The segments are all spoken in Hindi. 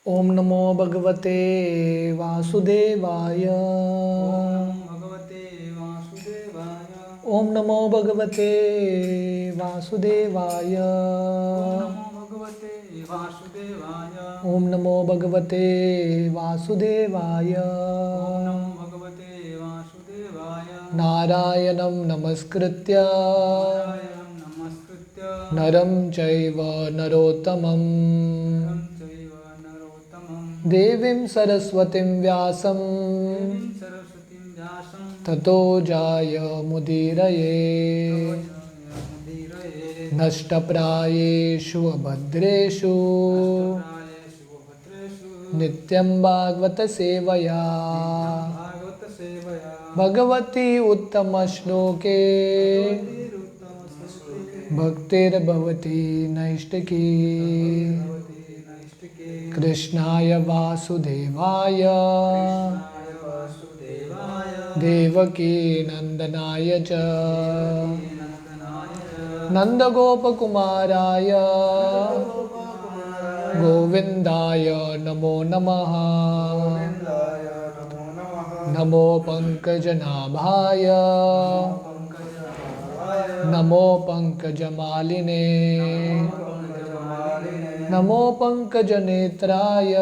ओम नमो भगवते वासुदेवाय। ओम नमो भगवते वासुदेवाय। ओम नमो भगवते वासुदेवाय। नारायणं नमस्कृत्य नरं चैव नरोत्तमं देवीं सरस्वतीं व्यासं ततो जायमुदीरये। नष्टप्रायेषु अभद्रेषु नित्यं भागवत सेवया भगवती उत्तमश्लोके भक्तिर्भवति नैष्टिकी। कृष्णाय वासुदेवाय देवकी नंदनाय च नंदगोपकुमाराय गोविंदाय नमो नमः। नमो पंकजनाभाय नमो पंकजमालिने नमो पंकजनेत्राय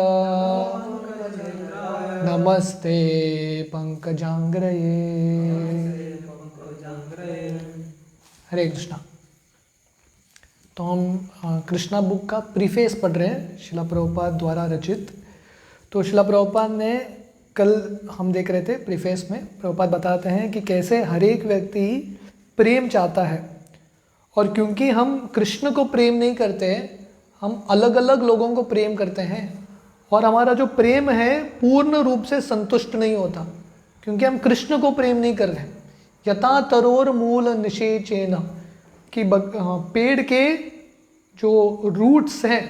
नमस्ते पंकजांग्रये। हरे कृष्णा। तो हम कृष्णा बुक का प्रीफेस पढ़ रहे हैं, शिला प्रभुपाद द्वारा रचित। तो शिला प्रभुपाद ने कल हम देख रहे थे प्रीफेस में प्रभुपाद बताते हैं कि कैसे हर एक व्यक्ति प्रेम चाहता है, और क्योंकि हम कृष्ण को प्रेम नहीं करते, हम अलग अलग लोगों को प्रेम करते हैं, और हमारा जो प्रेम है पूर्ण रूप से संतुष्ट नहीं होता, क्योंकि हम कृष्ण को प्रेम नहीं कर रहे। यथा तरोर मूल निषेचेन, कि पेड़ के जो रूट्स हैं,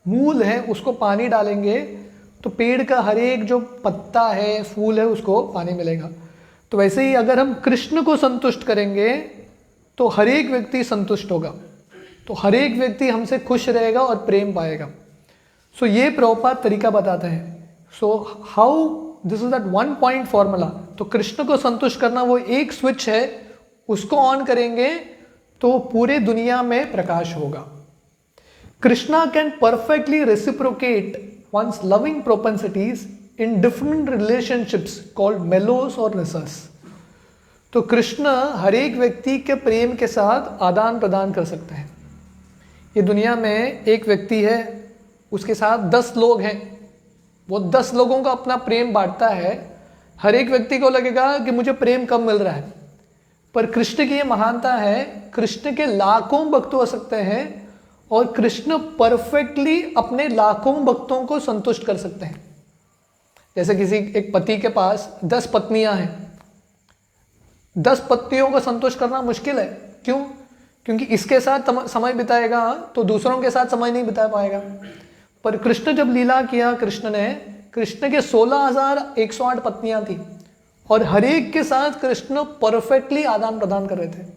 मूल है, उसको पानी डालेंगे तो पेड़ का हर एक जो पत्ता है, फूल है, उसको पानी मिलेगा। तो वैसे ही अगर हम कृष्ण को संतुष्ट करेंगे तो हर एक व्यक्ति संतुष्ट होगा, तो हर एक व्यक्ति हमसे खुश रहेगा और प्रेम पाएगा। सो ये प्रभुपाद तरीका बताते हैं। So how this is that one point formula. तो कृष्ण को संतुष्ट करना वो एक स्विच है, उसको ऑन करेंगे तो पूरे दुनिया में प्रकाश होगा। Krishna can perfectly reciprocate one's loving propensities in different relationships called melos और रसस। तो कृष्ण हर एक व्यक्ति के प्रेम के साथ आदान प्रदान कर सकते हैं। ये दुनिया में एक व्यक्ति है, उसके साथ 10 लोग हैं, वो 10 लोगों का अपना प्रेम बांटता है। हर एक व्यक्ति को लगेगा कि मुझे प्रेम कम मिल रहा है, पर कृष्ण की ये महानता है, कृष्ण के लाखों भक्त हो सकते हैं और कृष्ण परफेक्टली अपने लाखों भक्तों को संतुष्ट कर सकते हैं। जैसे किसी एक पति के पास 10 पत्नियां हैं, 10 पत्नियों को संतुष्ट करना मुश्किल है। क्यों? क्योंकि इसके साथ समय बिताएगा तो दूसरों के साथ समय नहीं बिता पाएगा। पर कृष्ण जब लीला किया, कृष्ण के 16,108 पत्नियां थी, और हर एक के साथ कृष्ण परफेक्टली आदान प्रदान कर रहे थे।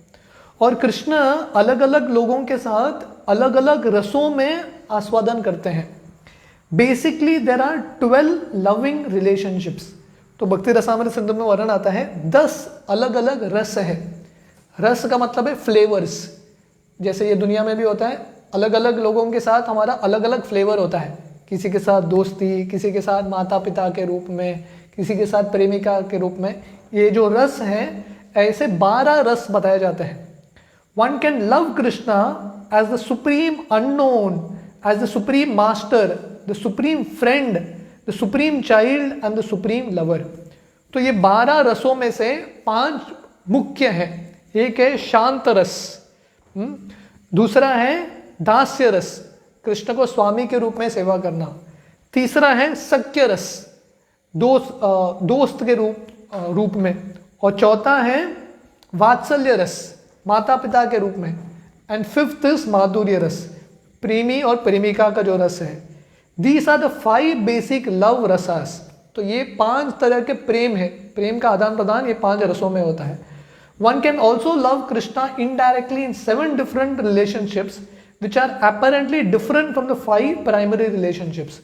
और कृष्ण अलग अलग लोगों के साथ अलग अलग रसों में आस्वादन करते हैं। Basically there are 12 loving relationships. तो भक्ति रसामृत सिंधु में वर्णन आता है 10 अलग अलग रस है। रस का मतलब है फ्लेवर्स। जैसे ये दुनिया में भी होता है, अलग अलग लोगों के साथ हमारा अलग अलग फ्लेवर होता है। किसी के साथ दोस्ती, किसी के साथ माता पिता के रूप में, किसी के साथ प्रेमिका के रूप में। ये जो रस हैं, ऐसे 12 रस बताए जाते हैं। One can love Krishna as the supreme unknown, as the supreme master, the supreme friend, the supreme child and the supreme lover. तो ये 12 रसों में से 5 मुख्य हैं। एक है शांत रस, दूसरा है दास्य रस, कृष्ण को स्वामी के रूप में सेवा करना। तीसरा है सख्य रस, दोस्त के रूप में। और चौथा है वात्सल्य रस, माता पिता के रूप में। एंड 5th इज माधुर्य रस, प्रेमी और प्रेमिका का जो रस है। These are the 5 basic love rasas. तो ये 5 तरह के प्रेम है, प्रेम का आदान प्रदान ये 5 रसों में होता है। One can also love Krishna indirectly in 7 different relationships which are apparently different from the 5 primary relationships.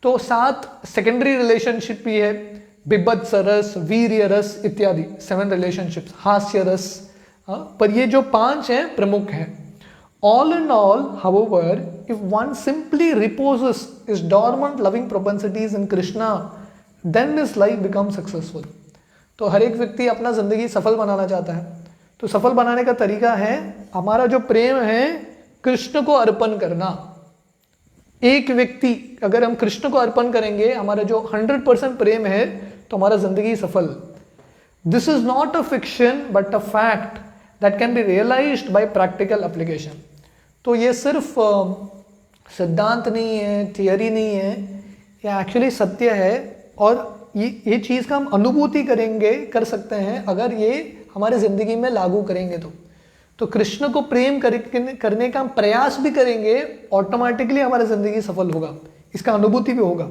तो 7 सेकेंडरी रिलेशनशिप भी है, बिभत्स रस, वीर्य रस इत्यादि 7 रिलेशनशिप्स, हास्य रस, पर ये जो 5 हैं प्रमुख हैं. All in all, however, if one simply reposes his dormant loving propensities in Krishna, then his life becomes successful. तो हर एक व्यक्ति अपना जिंदगी सफल बनाना चाहता है, तो सफल बनाने का तरीका है हमारा जो प्रेम है कृष्ण को अर्पण करना. एक व्यक्ति अगर हम कृष्ण को अर्पण करेंगे, हमारा जो 100% प्रेम है, तो हमारा जिंदगी सफल. This is not a fiction but a fact that can be realised by practical application. तो ये सिर्फ सिद्धांत नहीं है, थियरी नहीं है, ये एक्चुअली सत्य है. और ये चीज़ का हम अनुभूति कर सकते हैं अगर ये हमारे ज़िंदगी में लागू करेंगे. तो कृष्ण को प्रेम करने का हम प्रयास भी करेंगे, ऑटोमेटिकली हमारी ज़िंदगी सफल होगा, इसका अनुभूति भी होगा.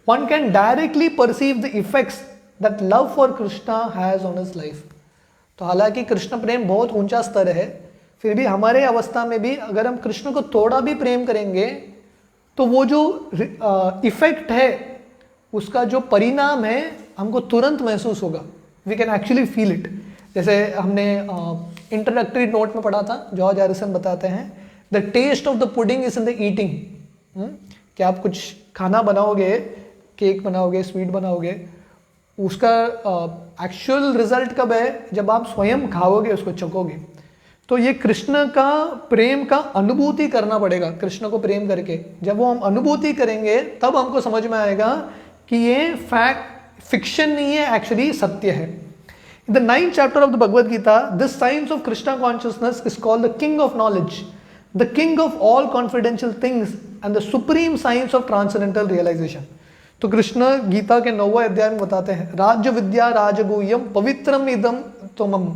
One can directly perceive the effects that love for Krishna has on his life. तो हालांकि कृष्ण प्रेम बहुत ऊंचा स्तर है, फिर भी हमारे अवस्था में भी अगर हम कृष्ण को थोड़ा भी प्रेम करेंगे तो वो जो इफेक्ट है, उसका जो परिणाम है, हमको तुरंत महसूस होगा. We can actually feel it. जैसे हमने इंट्रोडक्टरी नोट में पढ़ा था, जॉर्ज हैरिसन बताते हैं the test of the pudding is in the eating. कि आप कुछ खाना बनाओगे, केक बनाओगे, स्वीट बनाओगे, उसका एक्चुअल रिजल्ट कब है? जब आप स्वयं खाओगे, उसको चखोगे. तो ये कृष्ण का प्रेम का अनुभूति करना पड़ेगा. कृष्ण को प्रेम करके जब वो हम अनुभूति करेंगे, तब हमको समझ में आएगा कि ये फैक्ट फिक्शन नहीं है, एक्चुअली सत्य है. In the 9th chapter of the Bhagavad Gita, this science of Krishna consciousness is called the king of knowledge, the king of all confidential things and the supreme science of transcendental realization. तो कृष्ण गीता के 9वें अध्याय में बताते हैं, राज्य विद्या राजगुह्यम पवित्रम इदम तुमम.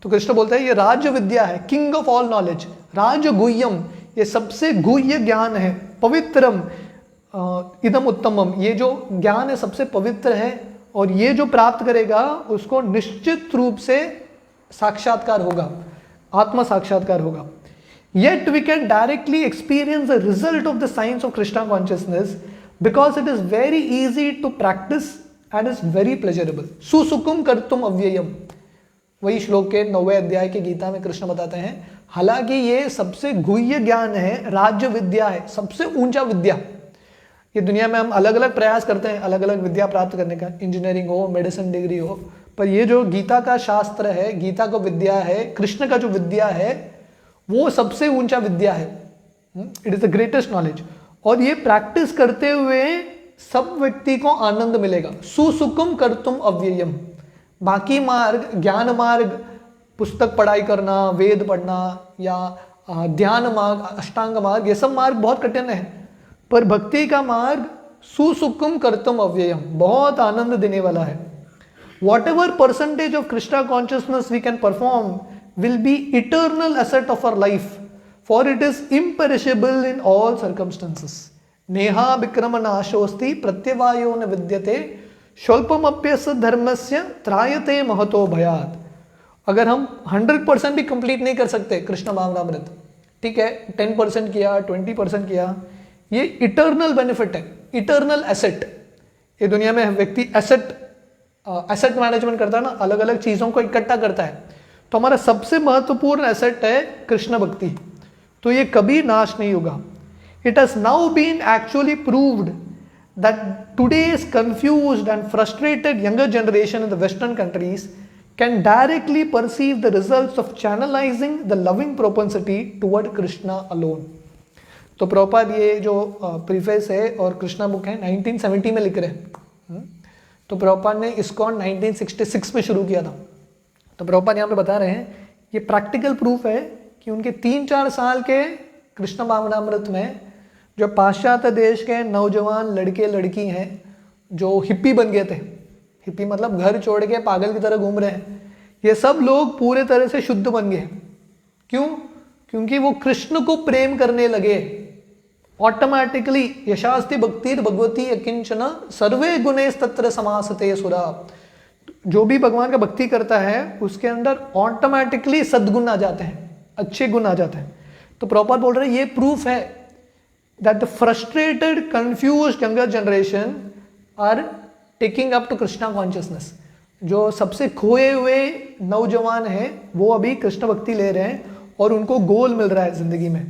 तो कृष्ण बोलते हैं ये राज्य विद्या है, किंग ऑफ ऑल नॉलेज, राजगुह्यम, ये सबसे गुह्य ज्ञान है, पवित्रम इदम उत्तमम, ये जो ज्ञान है सबसे पवित्र है, और ये जो प्राप्त करेगा उसको निश्चित रूप से साक्षात्कार होगा, आत्मा साक्षात्कार होगा. Yet we can directly experience the result of the science of Krishna consciousness because it is very easy to practice and is very pleasurable. सुसुकुम कर्तुम अव्ययम, वही श्लोक के 9वें अध्याय के गीता में कृष्ण बताते हैं. हालांकि ये सबसे गुह्य ज्ञान है, राज्य विद्या है, सबसे ऊंचा विद्या. ये दुनिया में हम अलग अलग प्रयास करते हैं अलग अलग विद्या प्राप्त करने का, इंजीनियरिंग हो, मेडिसिन डिग्री हो, पर ये जो गीता का शास्त्र है, गीता को विद्या है, कृष्ण का जो विद्या है, वो सबसे ऊंचा विद्या है. It is the greatest knowledge. और ये प्रैक्टिस करते हुए सब व्यक्ति को आनंद मिलेगा. सुसुकुम कर्तुम अव्ययम. बाकी मार्ग, ज्ञान मार्ग, पुस्तक पढ़ाई करना, वेद पढ़ना, या ध्यान मार्ग, अष्टांग मार्ग, ये सब मार्ग बहुत कठिन है, पर भक्ति का मार्ग सुसुकुम कर्तुम अव्ययम, बहुत आनंद देने वाला है. Whatever percentage of Krishna consciousness we can perform will be eternal asset of our life, for it is imperishable in all circumstances. नेहा विक्रम नाशोस्ति प्रत्यवायो न विद्यते स्वल्पमप्यस्य धर्मस्य त्रायते महतो भयात्. अगर हम 100% भी कंप्लीट नहीं कर सकते कृष्ण भावनामृत, ठीक है, 10% किया, 20% किया, ये इटर्नल बेनिफिट है, इटर्नल एसेट. ये दुनिया में व्यक्ति एसेट मैनेजमेंट करता है ना, अलग अलग चीज़ों को इकट्ठा करता है. तो हमारा सबसे महत्वपूर्ण एसेट है कृष्ण भक्ति. तो ये कभी नाश नहीं होगा. It has now been actually proved that today's confused and frustrated younger generation in the western countries can directly perceive the results of channelising the loving propensity toward Krishna alone. तो प्रभुपाद ये जो प्रीफेस है और कृष्णा बुक है 1970 में लिख रहे हैं. तो प्रभुपाद ने ISKCON 1966 में शुरू किया था. तो प्रभुपाद यहाँ पे बता रहे हैं ये प्रैक्टिकल प्रूफ है कि उनके 3-4 साल के कृष्ण भावनामृत में जो पाश्चात्य देश के नौजवान लड़के लड़की हैं जो हिप्पी बन गए थे, हिप्पी मतलब घर छोड़ के पागल की तरह घूम रहे हैं, ये सब लोग पूरे तरह से शुद्ध बन गए. क्यों? क्योंकि वो कृष्ण को प्रेम करने लगे. ऑटोमेटिकली यशास्ति भक्तिर भगवती अकिंचन सर्वे गुणेश तत्र समासते सुरा. जो भी भगवान का भक्ति करता है उसके अंदर ऑटोमेटिकली सद्गुण आ जाते हैं, अच्छे गुण आ जाते हैं. तो प्रभुपाद बोल रहे हैं ये प्रूफ है that the frustrated, confused younger generation are taking up to Krishna consciousness. जो सबसे खोए हुए नौजवान हैं वो अभी कृष्ण भक्ति ले रहे हैं और उनको गोल मिल रहा है जिंदगी में.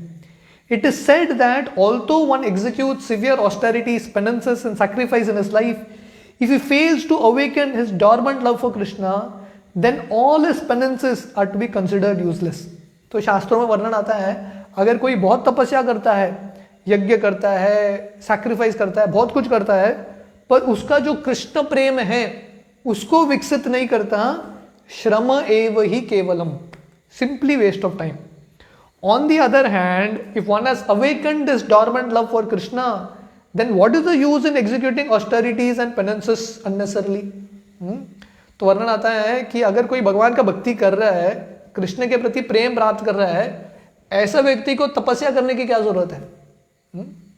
It is said that although one executes severe austerities, penances and sacrifice in his life, if he fails to awaken his dormant love for Krishna, then all his penances are to be considered useless. तो शास्त्रों में वर्णन आता है, अगर कोई बहुत तपस्या करता है, यज्ञ करता है, सैक्रिफाइस करता है, बहुत कुछ करता है, पर उसका जो कृष्ण प्रेम है उसको विकसित नहीं करता, श्रम एव ही केवलम, simply waste of time. On the other hand, if one has awakened this dormant love for Krishna, then what is the use in executing austerities and penances unnecessarily? तो वर्णन आता है कि अगर कोई भगवान का भक्ति कर रहा है, कृष्ण के प्रति प्रेम प्राप्त कर रहा है, ऐसा व्यक्ति को तपस्या करने की क्या जरूरत है?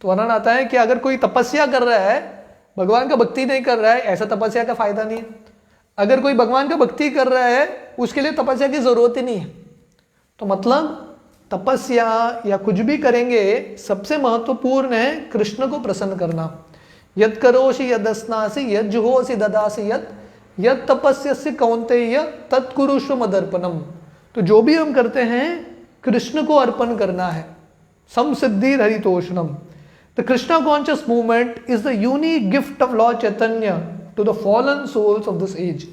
तो वर्णन आता है कि अगर कोई तपस्या कर रहा है, भगवान का भक्ति नहीं कर रहा है, ऐसा तपस्या का फायदा नहीं है. अगर कोई भगवान का भक्ति कर रहा है, उसके लिए तपस्या की जरूरत ही नहीं है. तो मतलब तपस्या या कुछ भी करेंगे, सबसे महत्वपूर्ण है कृष्ण को प्रसन्न करना. यद करोषि यदस्नासि यद जुहोसि ददासि यद तपस्यस्य कौन्तेय तत्कुरुष्व मदर्पणम. तो जो भी हम करते हैं कृष्ण को अर्पण करना है. समसिद्धि हरितोषणम. The Krishna conscious movement is the unique gift of Lord Chaitanya to the fallen souls of this age.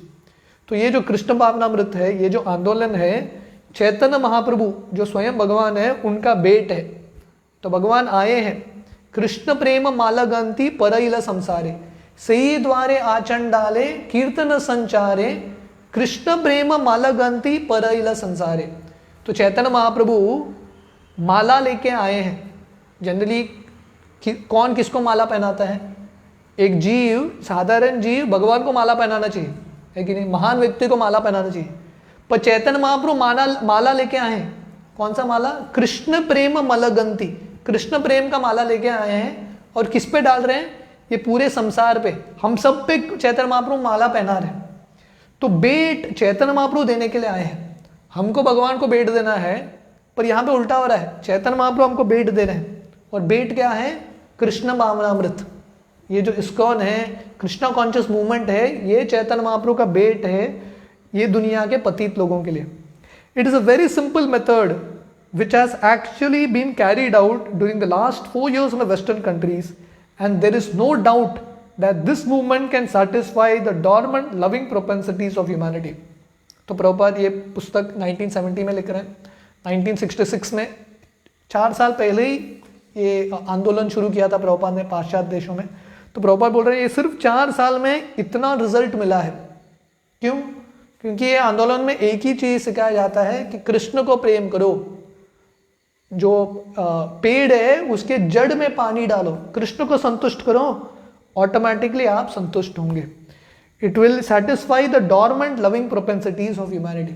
तो ये जो कृष्ण भावनामृत है, ये जो आंदोलन है, चैतन्य महाप्रभु जो स्वयं भगवान है उनका बेट है. तो भगवान आए हैं, कृष्ण प्रेम मालागंती परइल संसारे, सही द्वारे आचरण डाले कीर्तन संचारे, कृष्ण प्रेम मालागंती परइल संसारे. तो चैतन्य महाप्रभु माला लेके आए हैं. जनरली कौन किसको माला पहनाता है? एक जीव, साधारण जीव भगवान को माला पहनाना चाहिए, है कि नहीं? महान व्यक्ति को माला पहनाना चाहिए. पर चैतन्य महाप्रभु माला लेके आए हैं. कौन सा माला? कृष्ण प्रेम मलगंती, कृष्ण प्रेम का माला लेके आए हैं. और किस पे डाल रहे हैं? ये पूरे संसार पे, हम सब पे चैतन्य महाप्रभु माला पहना रहे हैं. तो बेट चैतन्य महाप्रभु देने के लिए आए हैं. हमको भगवान को बेट देना है, पर यहाँ पे उल्टा हो रहा है. चैतन्य महाप्रभु हमको बेट दे रहे हैं, और बेट क्या है? कृष्ण भावनामृत. ये जो इस्कॉन है, कृष्णा कॉन्शियस मूवमेंट है, ये चैतन्य महाप्रभु का बेट है, ये दुनिया के पतित लोगों के लिए. It is a very simple method which has actually been carried out during the last 4 years in the western countries, and there is no doubt that this movement can satisfy the dormant loving propensities of humanity. तो प्रभुपाद ये पुस्तक 1970 में लिख रहे हैं. 1966 में, 4 साल पहले ही ये आंदोलन शुरू किया था प्रभुपाद ने पाश्चात्य देशों में. तो प्रभुपाद बोल रहे हैं ये सिर्फ 4 साल में इतना रिजल्ट मिला है. क्यों? क्योंकि ये आंदोलन में एक ही चीज सिखाया जाता है कि कृष्ण को प्रेम करो. जो पेड़ है उसके जड़ में पानी डालो, कृष्ण को संतुष्ट करो, ऑटोमेटिकली आप संतुष्ट होंगे. It will satisfy the dormant loving propensities of humanity.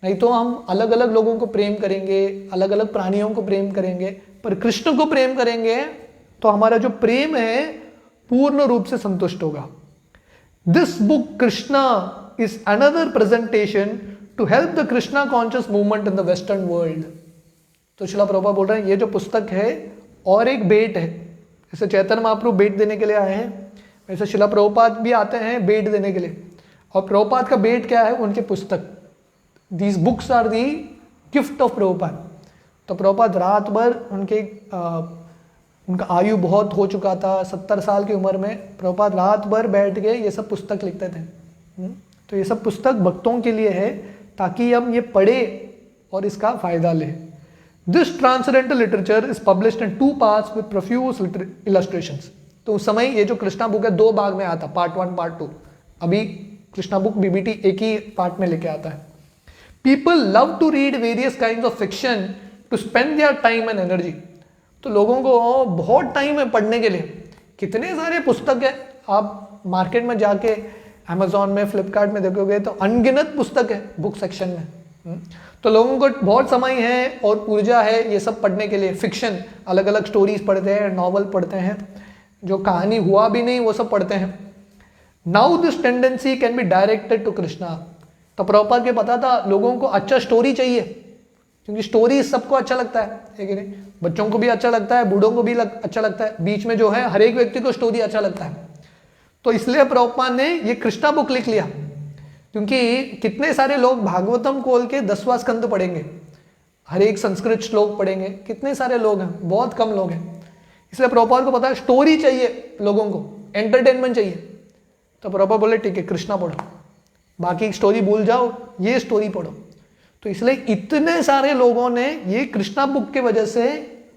नहीं तो हम अलग अलग लोगों को प्रेम करेंगे, अलग अलग प्राणियों को प्रेम करेंगे, पर कृष्ण को प्रेम करेंगे तो हमारा जो प्रेम है पूर्ण रूप से संतुष्ट होगा. This book Krishna is another presentation to help the Krishna conscious movement in the western world. तो श्रीला प्रभुपाद बोल रहे हैं ये जो पुस्तक है और एक बेट है. जैसे चैतन्य महाप्रभु बेट देने के लिए आए हैं, वैसे श्रीला प्रभुपाद भी आते हैं बेट देने के लिए. और प्रभुपाद का बेट क्या है? उनकी पुस्तक. These books are the gift of Prabhupada. तो प्रभुपाद रात भर उनका आयु बहुत हो चुका था, 70 साल की उम्र में प्रभुपाद रात भर बैठ के ये सब पुस्तक लिखते थे. तो ये सब पुस्तक भक्तों के लिए है ताकि हम ये पढ़े और इसका फायदा लें. This transcendental literature is published in 2 parts with profuse illustrations. तो उस समय ये जो कृष्णा बुक है 2 भाग में आता, पार्ट 1 पार्ट 2. अभी कृष्णा बुक बीबीटी एक ही पार्ट में लेके आता है. People love to read various kind of fiction to spend their time and energy. तो लोगों को बहुत टाइम है पढ़ने के लिए. कितने सारे पुस्तक है, आप मार्केट में जाके अमेजोन में, फ्लिपकार्ट में देखोगे तो अनगिनत पुस्तक है बुक सेक्शन में. तो लोगों को बहुत समय है और ऊर्जा है ये सब पढ़ने के लिए. फिक्शन, अलग अलग स्टोरीज पढ़ते हैं, नॉवल पढ़ते हैं, जो कहानी हुआ भी नहीं वो सब पढ़ते हैं. Now this tendency can be directed to Krishna. तो प्रभुपाद के पता था लोगों को अच्छा स्टोरी चाहिए, क्योंकि स्टोरी सबको अच्छा लगता है कि नहीं? बच्चों को भी अच्छा लगता है, बूढ़ों को भी अच्छा लगता है, बीच में जो है हर एक व्यक्ति को स्टोरी अच्छा लगता है। तो इसलिए प्रभुपाद ने ये कृष्णा बुक लिख लिया, क्योंकि कितने सारे लोग भागवतम खोल के 10वां स्कंद पढ़ेंगे, हर एक संस्कृत श्लोक पढ़ेंगे, कितने सारे लोग हैं, बहुत कम लोग हैं। इसलिए प्रभुपाद को पता है स्टोरी चाहिए, लोगों को एंटरटेनमेंट चाहिए। तो प्रभुपाद बोले ठीक है कृष्णा पढ़ो, बाकी स्टोरी भूल जाओ, ये स्टोरी पढ़ो। तो इसलिए इतने सारे लोगों ने ये कृष्णा बुक के वजह से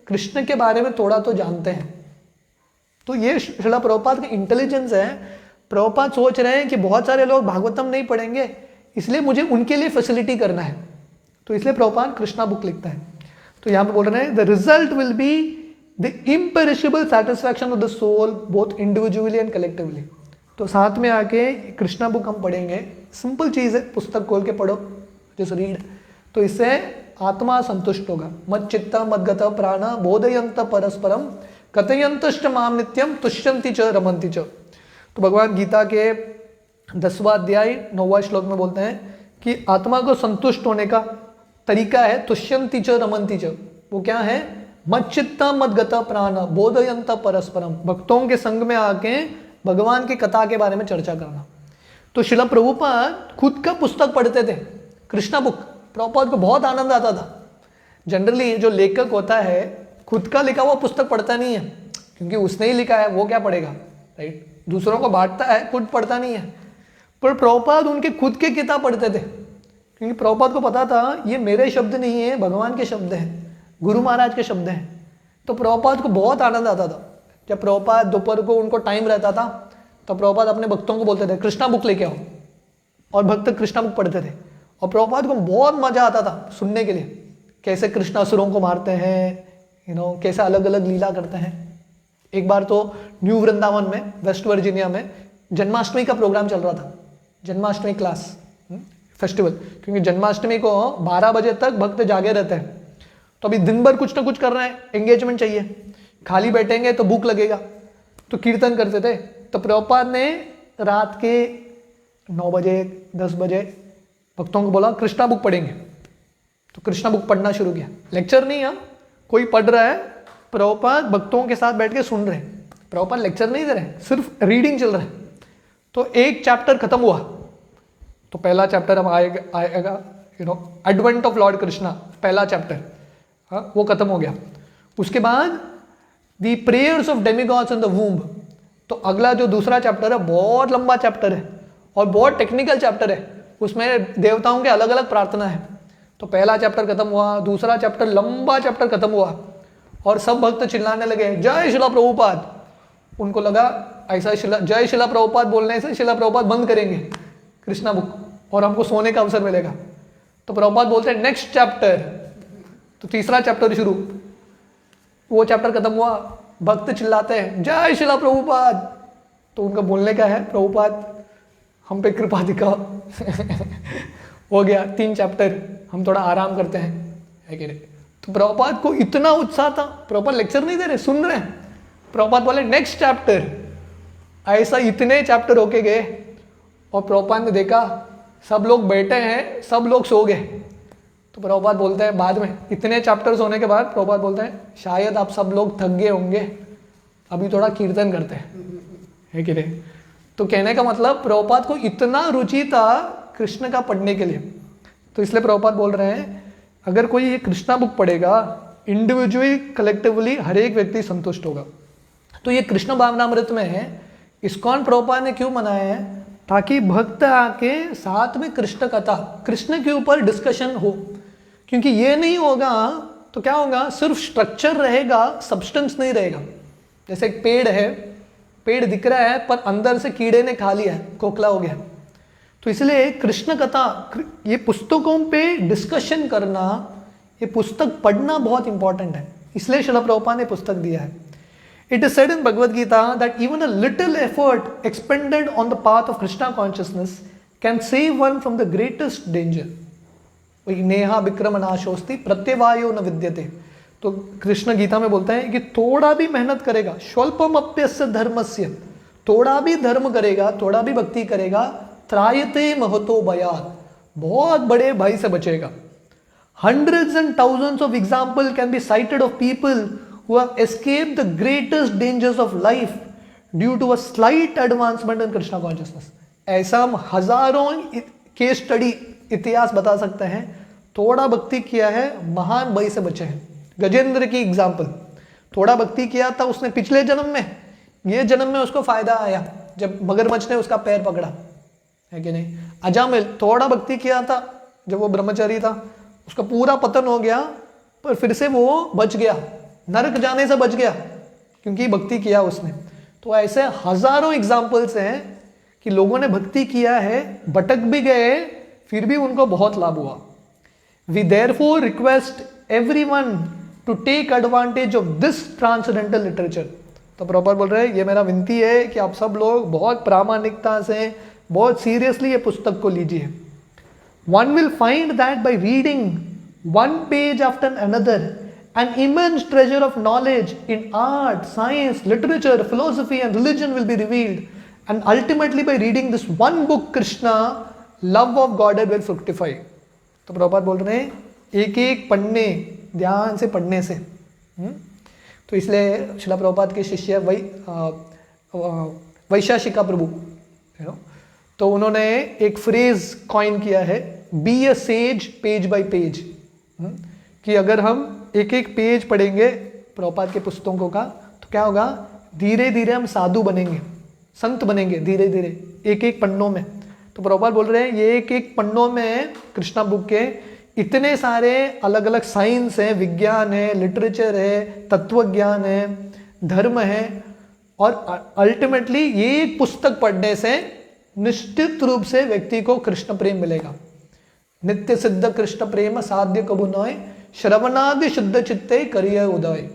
कृष्ण के बारे में थोड़ा तो जानते हैं। तो ये श्रील प्रभुपाद का इंटेलिजेंस है। प्रभुपाद सोच रहे हैं कि बहुत सारे लोग भागवतम नहीं पढ़ेंगे, इसलिए मुझे उनके लिए फैसिलिटी करना है। तो इसलिए प्रभुपाद कृष्णा बुक लिखता है। तो यहाँ पे बोल रहे हैं the result will be the imperishable satisfaction of the soul both individually and collectively. तो साथ में आके कृष्णा बुक हम पढ़ेंगे, सिंपल चीज़ है, पुस्तक खोल के पढ़ो, जैसे रीड। तो इससे आत्मा संतुष्ट होगा। मत चित्त मदगत प्राण बोधयंत परस्परम कथयंतश्च माम नित्यम तुष्यंति च रमन्ति च। तो भगवान गीता के 10वां अध्याय 9वां श्लोक में बोलते हैं कि आत्मा को संतुष्ट होने का तरीका है तुष्यंति च रमन्ति च। वो क्या है? मत चित्त मदगत प्राण बोधयंत परस्परम, भक्तों के संग में आके भगवान की कथा के बारे में चर्चा करना। तो श्रील प्रभुपाद खुद का पुस्तक पढ़ते थे, कृष्णा बुक। प्रभुपाद को बहुत आनंद आता था। जनरली जो लेखक होता है खुद का लिखा हुआ पुस्तक पढ़ता नहीं है, क्योंकि उसने ही लिखा है, वो क्या पढ़ेगा, राइट? दूसरों को बांटता है, खुद पढ़ता नहीं है। पर प्रभुपाद उनके खुद के किताब पढ़ते थे, क्योंकि प्रभुपाद को पता था ये मेरे शब्द नहीं है, भगवान के शब्द हैं, गुरु महाराज के शब्द हैं। तो प्रभुपाद को बहुत आनंद आता था। जब प्रभुपाद दोपहर को उनको टाइम रहता था तो प्रभुपाद अपने भक्तों को बोलते थे कृष्णा बुक लेके आओ, और भक्त कृष्णा बुक पढ़ते थे। और प्रभुपाद को बहुत मजा आता था सुनने के लिए, कैसे कृष्ण असुरों को मारते हैं, कैसे अलग अलग लीला करते हैं। एक बार तो न्यू वृंदावन में, वेस्ट वर्जीनिया में जन्माष्टमी का प्रोग्राम चल रहा था, जन्माष्टमी क्लास फेस्टिवल। क्योंकि जन्माष्टमी को 12 बजे तक भक्त जागे रहते हैं, तो अभी दिन भर कुछ ना कुछ कर रहे हैं, एंगेजमेंट चाहिए, खाली बैठेंगे तो भूख लगेगा, तो कीर्तन करते थे। तो प्रभुपाद ने रात के 9 बजे 10 बजे भक्तों को बोला कृष्णा बुक पढ़ेंगे। तो कृष्णा बुक पढ़ना शुरू किया। लेक्चर नहीं है, कोई पढ़ रहा है, प्रभुपाद भक्तों के साथ बैठ के सुन रहे हैं। प्रभुपाद लेक्चर नहीं दे रहे, सिर्फ रीडिंग चल रहा है। तो एक चैप्टर खत्म हुआ, तो पहला चैप्टर हम आएगा एडवेंट ऑफ लॉर्ड कृष्णा, पहला चैप्टर, हाँ, वो खत्म हो गया। उसके बाद the prayers of demigods in the womb. तो अगला जो दूसरा चैप्टर है बहुत लंबा चैप्टर है और बहुत टेक्निकल चैप्टर है, उसमें देवताओं के अलग अलग प्रार्थना है। तो पहला चैप्टर खत्म हुआ, दूसरा चैप्टर लंबा चैप्टर खत्म हुआ, और सब भक्त चिल्लाने लगे जय शिला प्रभुपाद। उनको लगा ऐसा जय शिला प्रभुपाद बोलने से शिला प्रभुपाद बंद करेंगे कृष्णा बुक और हमको सोने का अवसर मिलेगा। तो प्रभुपाद बोलते हैं नेक्स्ट चैप्टर। तो तीसरा चैप्टर शुरू, वो चैप्टर खत्म हुआ, भक्त चिल्लाते हैं जय शिला प्रभुपाद। तो उनका बोलने का है प्रभुपाद हम पे कृपा दिखाओ। हो गया 3 चैप्टर, हम थोड़ा आराम करते हैं, है कि नहीं? तो प्रभुपाद को इतना उत्साह था, प्रभुपाद लेक्चर नहीं दे रहे, सुन रहे हैं। प्रभुपाद बोले नेक्स्ट चैप्टर। ऐसा इतने चैप्टर होके गए, और प्रभुपाद ने देखा सब लोग बैठे हैं, सब लोग सो गए। तो प्रभुपाद बोलते हैं बाद में, इतने चैप्टर्स होने के बाद प्रभुपाद बोलते हैं शायद आप सब लोग थक गए होंगे, अभी थोड़ा कीर्तन करते हैं, है कि नहीं? तो कहने का मतलब प्रभुपाद को इतना रुचि था कृष्ण का पढ़ने के लिए। तो इसलिए प्रभुपाद बोल रहे हैं अगर कोई ये कृष्णा बुक पढ़ेगा, इंडिविजुअली कलेक्टिवली हर एक व्यक्ति संतुष्ट होगा। तो ये कृष्ण भावनामृत में है, इस्कॉन प्रभुपाद ने क्यों मनाया है? ताकि भक्त आके साथ में कृष्ण कथा, कृष्ण के ऊपर डिस्कशन हो। क्योंकि ये नहीं होगा तो क्या होगा, सिर्फ स्ट्रक्चर रहेगा, सब्सटेंस नहीं रहेगा। जैसे एक पेड़ है, पेड़ दिख रहा है पर अंदर से कीड़े ने खा लिया है, खोखला हो गया। तो इसलिए कृष्ण कथा, ये पुस्तकों पे डिस्कशन करना, ये पुस्तक पढ़ना बहुत इंपॉर्टेंट है। इसलिए श्रील प्रभुपाद ने पुस्तक दिया है। It is said in Bhagavad Gita that even a little effort expended on the path of Krishna consciousness can save one from the greatest danger. वही नेहा विक्रम नाशोस्ति प्रत्यवायो न विद्यते। तो कृष्ण गीता में बोलता है कि थोड़ा भी मेहनत करेगा, स्वल्पम अप्यस्य धर्मस्य, थोड़ा भी धर्म करेगा, थोड़ा भी भक्ति करेगा, त्रायते महतो भयात्, बहुत बड़े भय से बचेगा। Hundreds and thousands of examples can be cited of people who have escaped the greatest dangers of life due to a slight advancement in Krishna consciousness. ऐसा हम हजारों केस स्टडी इतिहास बता सकते हैं, थोड़ा भक्ति किया है महान भय से बचे हैं। गजेंद्र की एग्जाम्पल, थोड़ा भक्ति किया था उसने पिछले जन्म में, ये जन्म में उसको फायदा आया जब मगरमच्छ ने उसका पैर पकड़ा, है कि नहीं। अजामिल थोड़ा भक्ति किया था जब वो ब्रह्मचारी था, उसका पूरा पतन हो गया, पर फिर से वो बच गया, नरक जाने से बच गया क्योंकि भक्ति किया उसने। तो ऐसे हजारों एग्जाम्पल्स हैं कि लोगों ने भक्ति किया है, भटक भी गए, फिर भी उनको बहुत लाभ हुआ। We therefore request everyone to take advantage of this transcendental literature. तो प्रॉपर बोल रहे हैं, ये मेरा विनती है कि आप सब लोग बहुत प्रामाणिकता से, बहुत सीरियसली ये पुस्तक को लीजिए। One will find that by reading one page after another, an immense treasure of knowledge in art, science, literature, philosophy and religion will be revealed. And ultimately by reading this one book, Krishna, love of Godhead will fructify. तो प्रभुपाद बोल रहे हैं एक एक पढ़ने, ध्यान से पढ़ने से। तो इसलिए श्रील प्रभुपाद के शिष्य वैशाशिका प्रभु, तो उन्होंने एक फ्रेज कॉइन किया है, be a says page bye page, कि अगर हम एक एक पेज पढ़ेंगे प्रभुपाद के पुस्तकों का तो क्या होगा, धीरे धीरे हम साधु बनेंगे, संत बनेंगे धीरे धीरे एक एक पन्नों में। तो प्रभुपाद बोल रहे हैं ये एक एक पन्नों में कृष्णा बुक के इतने सारे अलग अलग साइंस हैं, विज्ञान है, लिटरेचर है, तत्वज्ञान है, धर्म है, और अल्टीमेटली ये एक पुस्तक पढ़ने से निश्चित रूप से व्यक्ति को कृष्ण प्रेम मिलेगा। नित्य सिद्ध कृष्ण प्रेम साध्य कबू नोय, श्रवणादि शुद्ध चित्ते करिय उदय।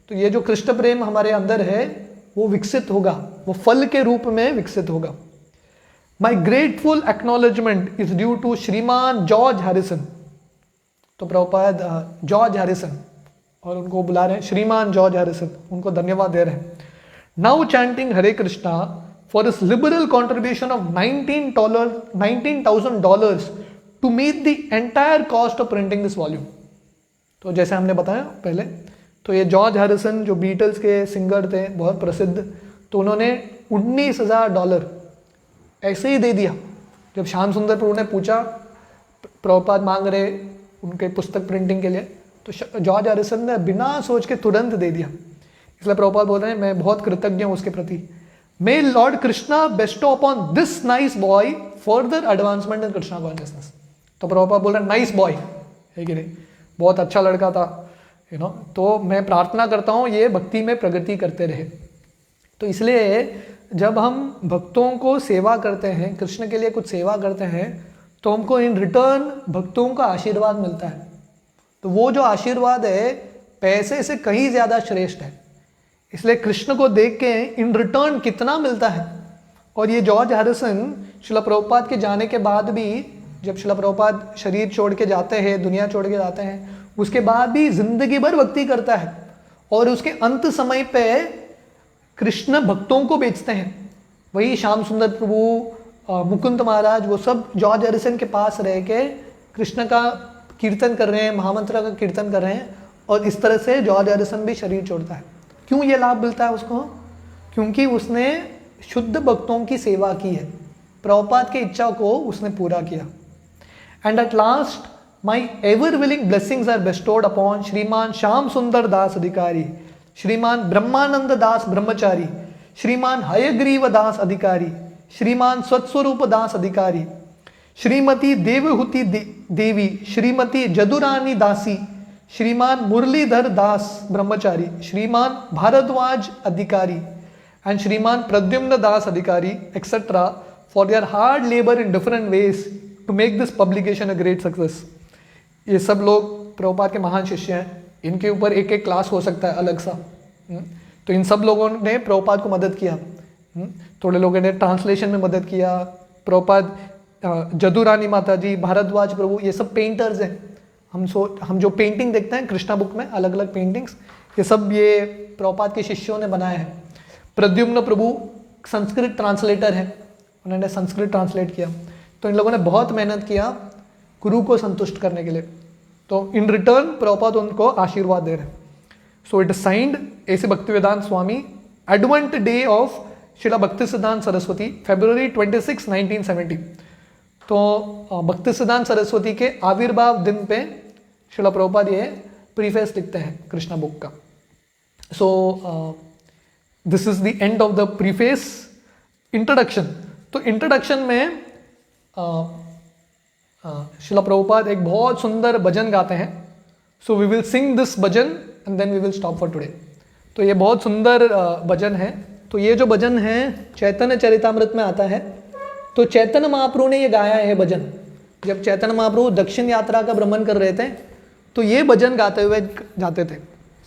तो ये जो कृष्ण प्रेम हमारे अंदर है वो विकसित होगा, वो फल के रूप में विकसित होगा। My grateful acknowledgement is due to Shriman George Harrison. तो प्रभुपाद जॉर्ज हैरिसन, और उनको बुला रहे हैं श्रीमान जॉर्ज हैरिसन, उनको धन्यवाद दे रहे हैं। Now chanting Hare Krishna for his liberal contribution of $19,000 to meet the entire cost of printing this volume। तो जैसे हमने बताया पहले, तो ये जॉर्ज हैरिसन जो बीटल्स के सिंगर थे बहुत प्रसिद्ध, तो उन्होंने $19,000 ऐसे ही दे दिया। जब श्याम सुंदर प्रभु ने पूछा प्रभुपाद मांग रहे उनके पुस्तक प्रिंटिंग के लिए, तो जॉर्ज हैरिसन ने बिना सोच के तुरंत दे दिया। इसलिए प्रभुपाद बोल रहे हैं मैं बहुत कृतज्ञ हूँ उसके प्रति। May Lord Krishna bestow upon this nice boy further advancement in Krishna consciousness। तो प्रभुपाद बोल रहे हैं नाइस बॉय है कि नहीं, बहुत अच्छा लड़का था, तो मैं प्रार्थना करता हूँ ये भक्ति में प्रगति करते रहे। तो इसलिए जब हम भक्तों को सेवा करते हैं, कृष्ण के लिए कुछ सेवा करते हैं, तो हमको इन रिटर्न भक्तों का आशीर्वाद मिलता है। तो वो जो आशीर्वाद है पैसे से कहीं ज़्यादा श्रेष्ठ है। इसलिए कृष्ण को देख के इन रिटर्न कितना मिलता है। और ये जॉर्ज हैरिसन श्रील प्रभुपाद के जाने के बाद भी, जब श्रील प्रभुपाद शरीर छोड़ के जाते हैं, दुनिया छोड़ के जाते हैं, उसके बाद भी जिंदगी भर भक्ति करता है, और उसके अंत समय पे कृष्ण भक्तों को बेचते हैं। वही श्याम सुंदर प्रभु, मुकुंद महाराज, वो सब जॉर्ज हैरिसन के पास रह के कृष्ण का कीर्तन कर रहे हैं, महामंत्र का कीर्तन कर रहे हैं, और इस तरह से जॉर्ज हैरिसन भी शरीर छोड़ता है। क्यों ये लाभ मिलता है उसको? क्योंकि उसने शुद्ध भक्तों की सेवा की है, प्रभुपाद की इच्छा को उसने पूरा किया। And at last my ever willing blessings are bestowed upon Shriman Shyam सुंदर दास अधिकारी, श्रीमान ब्रह्मानंद दास ब्रह्मचारी, श्रीमान हयग्रीव दास अधिकारी, श्रीमान स्वस्वरूप दास अधिकारी, श्रीमती देवहूति देवी, श्रीमती जदुरानी दासी, श्रीमान मुरलीधर दास ब्रह्मचारी, श्रीमान भारद्वाज अधिकारी एंड श्रीमान Pradyumna Das Adhikari etcetera for their hard labour in different ways to make this publication a great success. ये सब लोग प्रभुपाद के महान शिष्य हैं, इनके ऊपर एक एक क्लास हो सकता है अलग सा। तो इन सब लोगों ने प्रभुपाद को मदद किया। थोड़े लोगों ने ट्रांसलेशन में मदद किया। प्रभुपाद, जदुरानी माता जी, भारद्वाज प्रभु, ये सब पेंटर्स हैं। हम जो पेंटिंग देखते हैं कृष्णा बुक में, अलग अलग पेंटिंग्स, ये सब ये प्रभुपाद के शिष्यों ने बनाए हैं। प्रद्युम्न प्रभु संस्कृत ट्रांसलेटर हैं, उन्होंने संस्कृत ट्रांसलेट किया। तो इन लोगों ने बहुत मेहनत किया गुरु को संतुष्ट करने के लिए। तो इन रिटर्न प्रभुपाद उनको आशीर्वाद दे रहे हैं. सो इट इज साइंड ऐसे भक्तिवेदांत स्वामी advent day of Shila भक्तिसिद्धांत Saraswati February 26, 1970. तो भक्तिसिद्धांत सरस्वती के आविर्भाव दिन पे शिला प्रभुपाद ये प्रीफेस लिखते हैं कृष्णा बुक का. So this is the end of the preface. Introduction. तो इंट्रोडक्शन में शिला प्रभुपाद एक बहुत सुंदर भजन गाते हैं. So we will sing this bhajan and then we will stop for today. तो ये बहुत सुंदर भजन है. तो ये जो भजन है चैतन्य चरितामृत में आता है. तो चैतन्य महाप्रभु ने ये गाया है भजन. जब चैतन्य महाप्रभु दक्षिण यात्रा का भ्रमण कर रहे थे तो ये भजन गाते हुए जाते थे.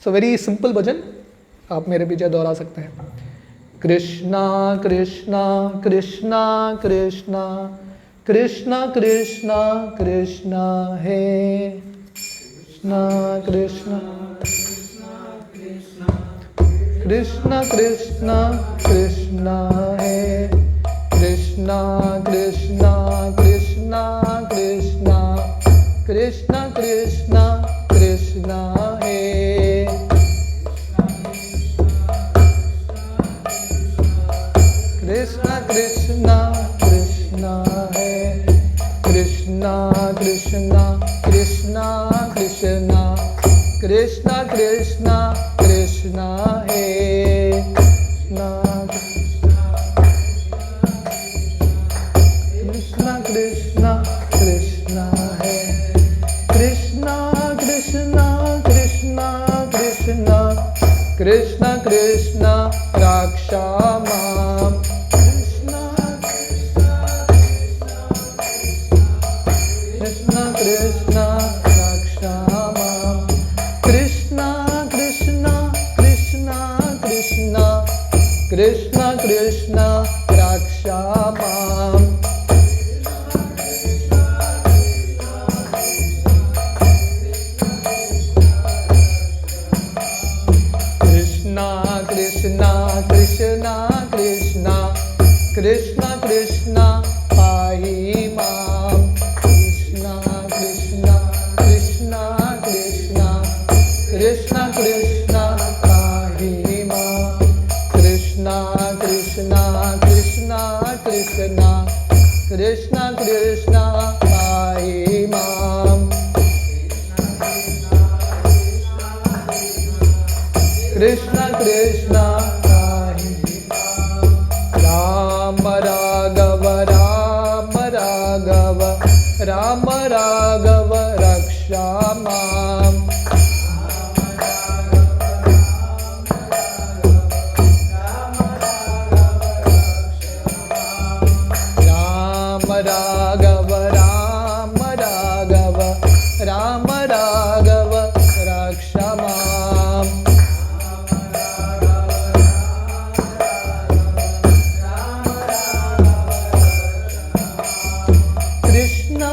सो वेरी सिंपल भजन, आप मेरे पीछे दोहरा सकते हैं. कृष्णा कृष्णा कृष्णा कृष्णा कृष्णा कृष्णा कृष्णा हे कृष्णा कृष्णा कृष्णा कृष्णा कृष्णा हे कृष्णा कृष्णा कृष्णा कृष्णा कृष्णा कृष्णा कृष्णा हे कृष्णा कृष्णा कृष्णा हे कृष्णा कृष्णा कृष्णा कृष्णा कृष्णा कृष्णा कृष्णा हे कृष्णा कृष्णा कृष्णा हे कृष्णा कृष्णा कृष्णा कृष्णा कृष्णा कृष्णा रक्षा मां कृष्णा कृष्णा कृष्णा रक्षा मां कृष्णा कृष्णा कृष्णा कृष्णा कृष्णा कृष्णा रक्षा मां कृष्णा कृष्णा कृष्णा कृष्णा कृष्णा कृष्णा पाहि मां कृष्णा कृष्णा कृष्णा कृष्णा कृष्णा कृष्णा पाहि मां कृष्णा कृष्णा कृष्णा कृष्णा कृष्णा कृष्णा पाहि मां कृष्णा कृष्णा पाहि राम राघव राम राघव राम राघव रक्षा मां राम राघव राम राघव राम राघव रक्षा मां कृष्णा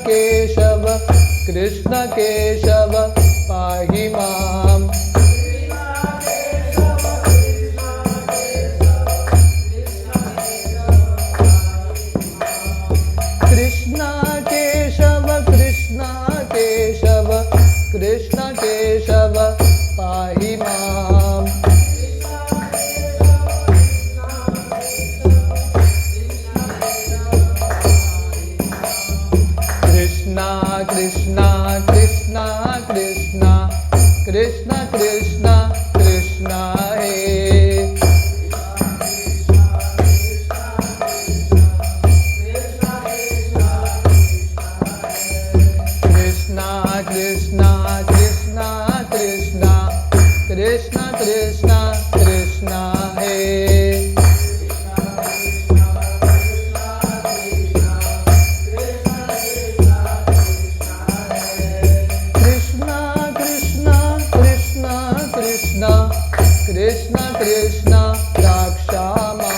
केशव कृष्ण केशव पाहि मां कृष्णा केशव कृष्णा केशव कृष्ण केशव पाहि मां कृष्णा कृष्णा कृष्णा कृष्णा कृष्णा कृष्णा कृष्णा हे कृष्णा कृष्णा कृष्णा कृष्णा कृष्णा कृष्णा कृष्णा हे कृष्णा कृष्णा कृष्णा कृष्णा कृष्णा कृष्णा रक्षा मां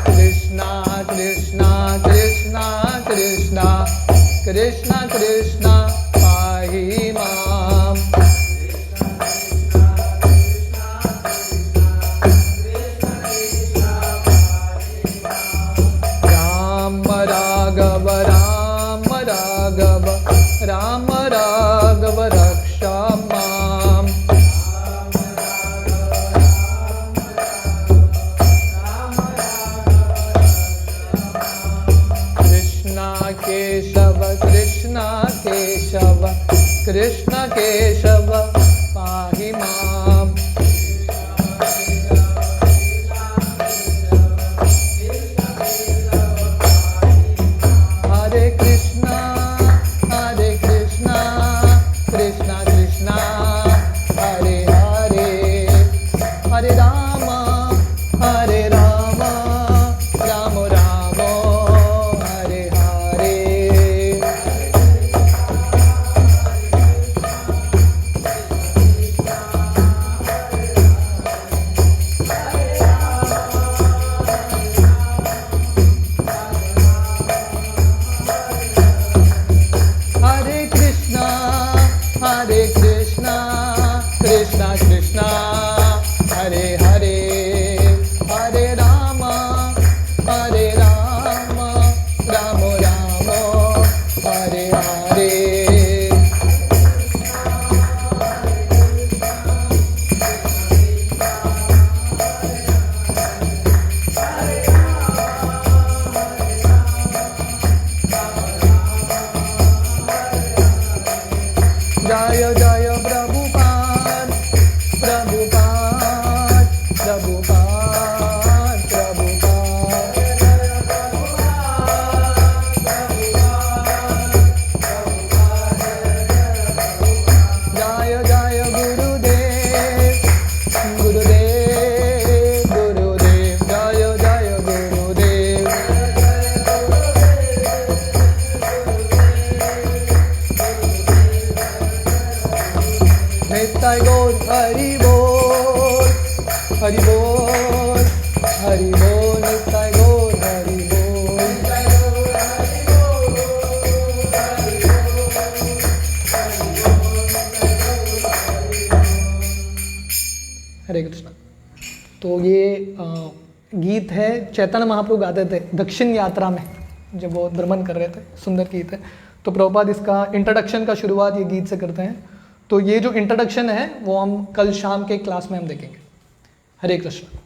कृष्णा कृष्णा कृष्णा कृष्णा कृष्णा कृष्णा पाहि मां राघव राम राघव रक्षा माम। कृष्ण केशव कृष्ण केशव पाहि माम। हरे कृष्णा कृष्णा कृष्णा हरे हरे, हरे राम राम राम हरे हरे। हरे कृष्णा कृष्णा कृष्णा हरे हरे, हरे राम राम राम हरे हरे। जय जय प्रभुपाद प्रभुपाद प्रभुपाद प्रभुपाद। जय जय गुरुदेव गुरुदेव गुरुदेव, जय जय गुरुदेव। नित्य गौर हरि बोल हरि बोल हरि बोल, नित्य गौर हरि बोल। हरे कृष्णा। तो ये गीत है चैतन्य महाप्रभु गाते थे दक्षिण यात्रा में जब वो भ्रमण कर रहे थे, सुंदर गीत है। तो प्रभुपाद इसका इंट्रोडक्शन का शुरुआत ये गीत से करते हैं। तो ये जो इंट्रोडक्शन है वो हम कल शाम के क्लास में हम देखेंगे। हरे कृष्ण।